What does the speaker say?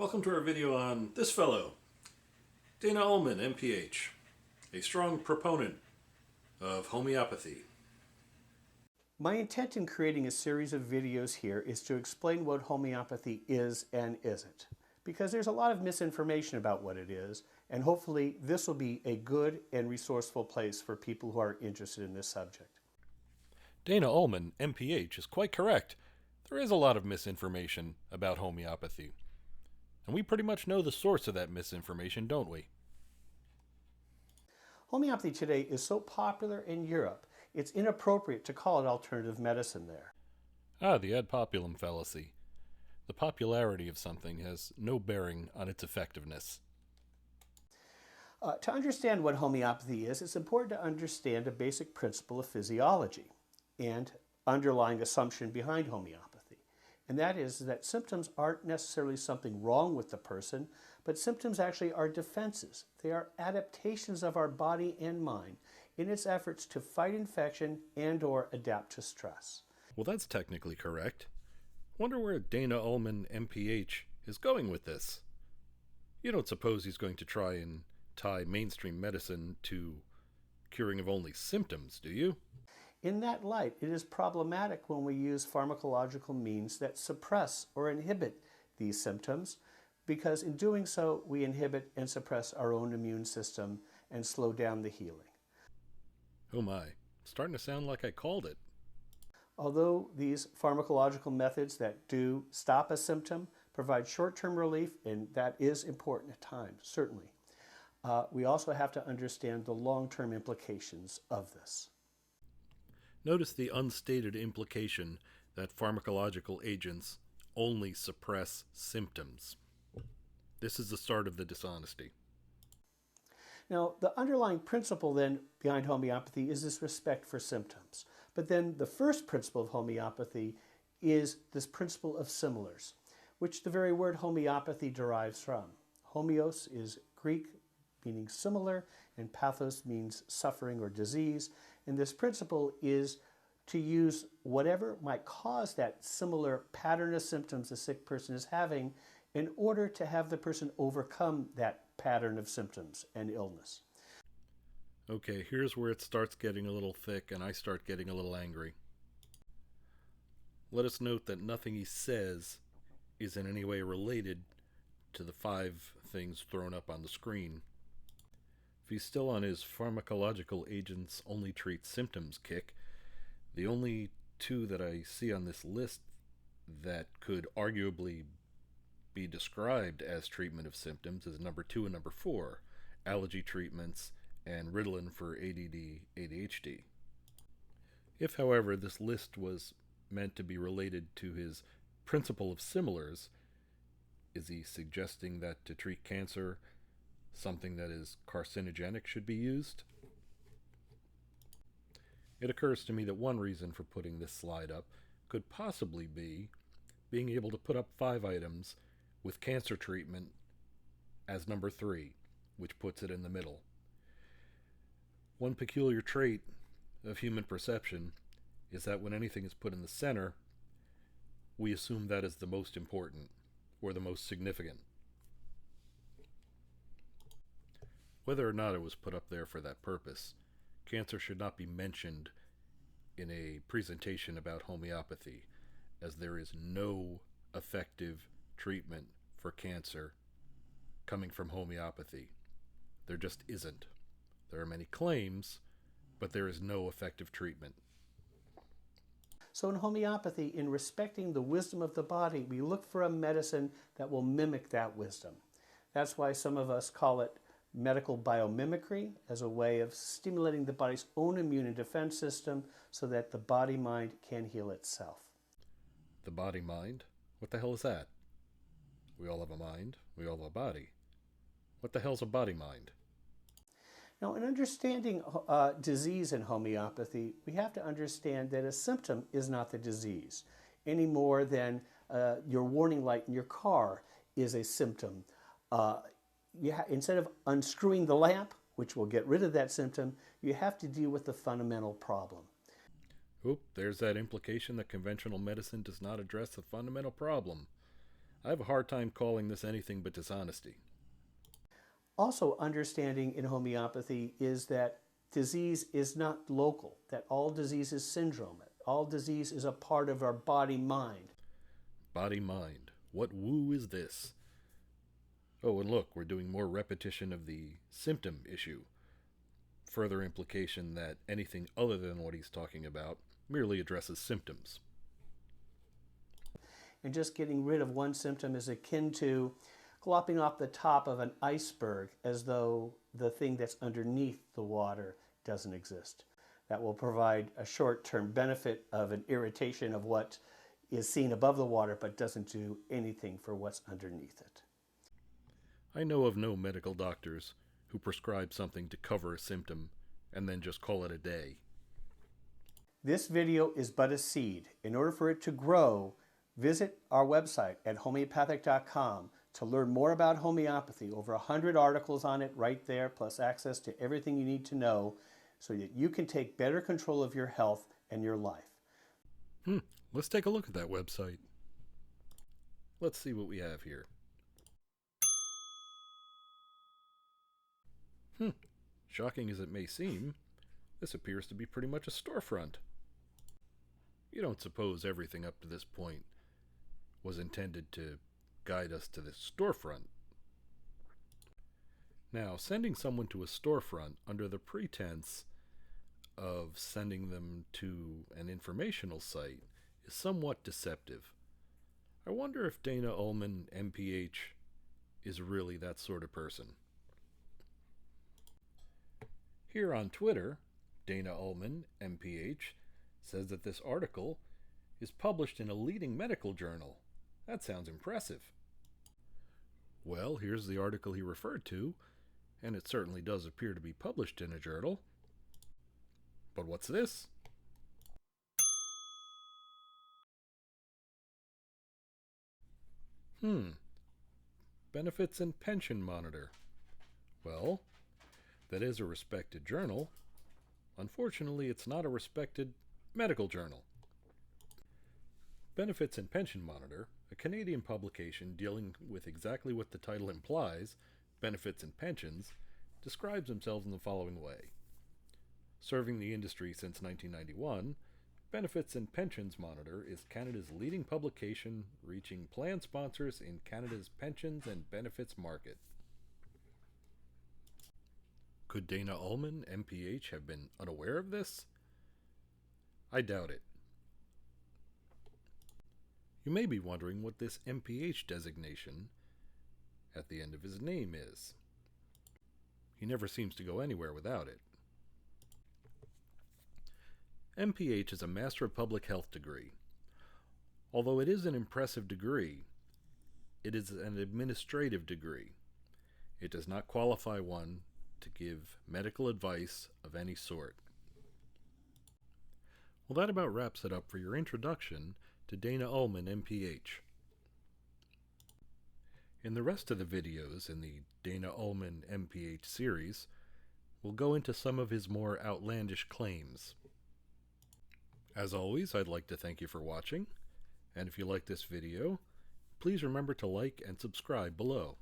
Welcome to our video on this fellow, Dana Ullman MPH, a strong proponent of homeopathy. My intent in creating a series of videos here is to explain what homeopathy is and isn't, because there's a lot of misinformation about what it is, and hopefully this will be a good and resourceful place for people who are interested in this subject. Dana Ullman MPH is quite correct. There is a lot of misinformation about homeopathy. And we pretty much know the source of that misinformation, don't we? Homeopathy today is so popular in Europe, it's inappropriate to call it alternative medicine there. The ad populum fallacy. The popularity of something has no bearing on its effectiveness. To understand what homeopathy is, it's important to understand a basic principle of physiology and underlying assumption behind homeopathy. And that is that symptoms aren't necessarily something wrong with the person, but symptoms actually are defenses. They are adaptations of our body and mind in its efforts to fight infection and or adapt to stress. Well, that's technically correct. Wonder where Dana Ullman MPH is going with this. You don't suppose he's going to try and tie mainstream medicine to curing of only symptoms, do you? In that light, it is problematic when we use pharmacological means that suppress or inhibit these symptoms, because in doing so, we inhibit and suppress our own immune system and slow down the healing. Oh my, starting to sound like I called it. Although these pharmacological methods that do stop a symptom provide short-term relief, and that is important at times, certainly, we also have to understand the long-term implications of this. Notice the unstated implication that pharmacological agents only suppress symptoms. This is the start of the dishonesty. Now, the underlying principle then behind homeopathy is this respect for symptoms. But then the first principle of homeopathy is this principle of similars, which the very word homeopathy derives from. Homeos is Greek, meaning similar, and pathos means suffering or disease. And this principle is to use whatever might cause that similar pattern of symptoms the sick person is having in order to have the person overcome that pattern of symptoms and illness. Okay, here's where it starts getting a little thick and I start getting a little angry. Let us note that nothing he says is in any way related to the 5 things thrown up on the screen. If he's still on his pharmacological agents only treat symptoms kick, the only 2 that I see on this list that could arguably be described as treatment of symptoms is number 2 and number 4, allergy treatments and Ritalin for ADD, ADHD. If, however, this list was meant to be related to his principle of similars, is he suggesting that to treat cancer, something that is carcinogenic should be used? It occurs to me that one reason for putting this slide up could possibly be being able to put up 5 items with cancer treatment as number 3, which puts it in the middle. One peculiar trait of human perception is that when anything is put in the center, we assume that is the most important or the most significant. Whether or not it was put up there for that purpose, cancer should not be mentioned in a presentation about homeopathy, as there is no effective treatment for cancer coming from homeopathy. There just isn't. There are many claims, but there is no effective treatment. So in homeopathy, in respecting the wisdom of the body, we look for a medicine that will mimic that wisdom. That's why some of us call it medical biomimicry, as a way of stimulating the body's own immune and defense system so that the body-mind can heal itself. The body-mind? What the hell is that? We all have a mind. We all have a body. What the hell's a body-mind? Now, in understanding disease in homeopathy, we have to understand that a symptom is not the disease, any more than your warning light in your car is a symptom. Instead of unscrewing the lamp, which will get rid of that symptom, you have to deal with the fundamental problem. Oop, there's that implication that conventional medicine does not address the fundamental problem. I have a hard time calling this anything but dishonesty. Also, understanding in homeopathy is that disease is not local, that all disease is syndrome. All disease is a part of our body-mind. Body-mind. What woo is this? Oh, and look, we're doing more repetition of the symptom issue. Further implication that anything other than what he's talking about merely addresses symptoms. And just getting rid of one symptom is akin to lopping off the top of an iceberg as though the thing that's underneath the water doesn't exist. That will provide a short-term benefit of an irritation of what is seen above the water but doesn't do anything for what's underneath it. I know of no medical doctors who prescribe something to cover a symptom and then just call it a day. This video is but a seed. In order for it to grow, visit our website at homeopathic.com to learn more about homeopathy. Over 100 articles on it right there, plus access to everything you need to know so that you can take better control of your health and your life. Let's take a look at that website. Let's see what we have here. Shocking as it may seem, this appears to be pretty much a storefront. You don't suppose everything up to this point was intended to guide us to this storefront. Now, sending someone to a storefront under the pretense of sending them to an informational site is somewhat deceptive. I wonder if Dana Ullman MPH is really that sort of person. Here on Twitter, Dana Ullman MPH says that this article is published in a leading medical journal. That sounds impressive. Well, here's the article he referred to, and it certainly does appear to be published in a journal. But what's this? Benefits and Pension Monitor. Well, that is a respected journal. Unfortunately, it's not a respected medical journal. Benefits and Pension Monitor, a Canadian publication dealing with exactly what the title implies, benefits and pensions, describes themselves in the following way. Serving the industry since 1991, Benefits and Pensions Monitor is Canada's leading publication reaching plan sponsors in Canada's pensions and benefits market. Could Dana Ullman, MPH, have been unaware of this? I doubt it. You may be wondering what this MPH designation at the end of his name is. He never seems to go anywhere without it. MPH is a Master of Public Health degree. Although it is an impressive degree, it is an administrative degree. It does not qualify one to give medical advice of any sort. Well, that about wraps it up for your introduction to Dana Ullman MPH. In the rest of the videos in the Dana Ullman MPH series, we'll go into some of his more outlandish claims. As always, I'd like to thank you for watching, and if you like this video, please remember to like and subscribe below.